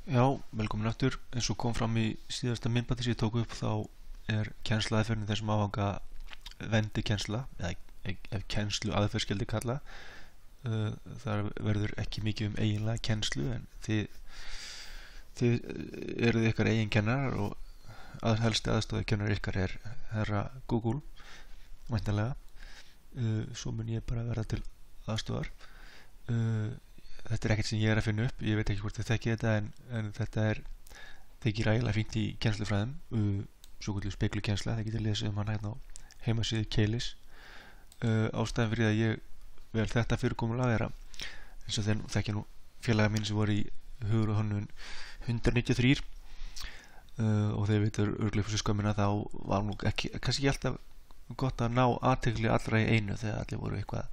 Já, velkomin aftur. Eins og kom fram í síðasta myndbandi sem ég tók upp þá er kennsluaðferðin í þessum áfanga vendikennsla eða ef kennslu aðferð skyldi kalla. Þar verður ekki mikið eiginlega kennslu en þið eruð ykkar eigin kennarar og helsti aðstoðarkennar ykkar er herra Google væntanlega. Svo mun ég bara verða til aðstoðar. Þetta er ekkert sem ég er að finna upp, ég veit ekki hvort þið þekkið þetta en þetta þykir ægilega fínt í kennslufræðum, svo kvöldu speklukennsla, það getur lesið hana hérna á heimasíðu Keilis. Ástæðan fyrir að ég vel þetta fyrirkomulag er að eins og þeir þekkja nú félaga mín sem voru í Hugur og Hönnun 193 og þeir veitur örugglega fyrir skömmina þá var nú kannski ekki alltaf gott að ná athygli allra í einu þegar allir voru eitthvað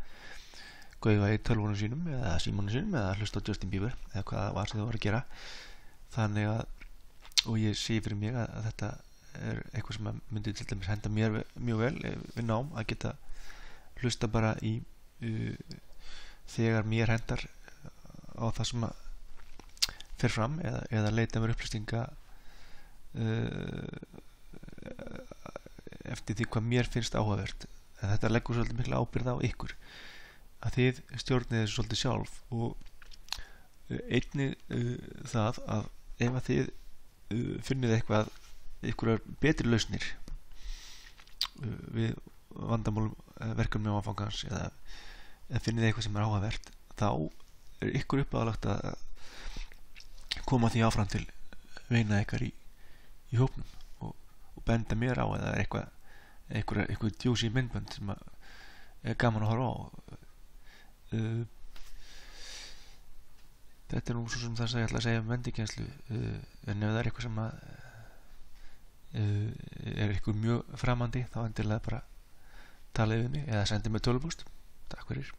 gaufa í tölvunum sínum eða símanum sínum eða hlusta á Justin Bieber eða hvað það var sem þau voru að gera þannig að, og ég sé fyrir mig að þetta er eitthvað sem myndi til dæmis henda mér mjög vel við nám að geta hlusta bara í þegar mér hendar á það sem að fer fram eða leita mér upplýstinga eftir því hvað mér finnst áhugavert en þetta leggur svolítið mikla ábyrgð á ykkur að þið stjórnið þessu svolítið sjálf og einnig það að ef að þið finnið einhverjar betri lausnir við vandamálum verkefni áfangans eða finnið eitthvað sem er áhugavert þá er ykkur uppáðalagt að koma því áfram til veina ykkar í hópnum og benda mér á eða eitthvað djúsi myndbönd sem er gaman að horfa á þetta er nú svo sem það sem ég ætla að segja um vendikennslu en ef það er eitthvað sem að er eitthvað mjög framandi þá endilega bara talið við mig eða sendið mig tölvupóst. Takk fyrir.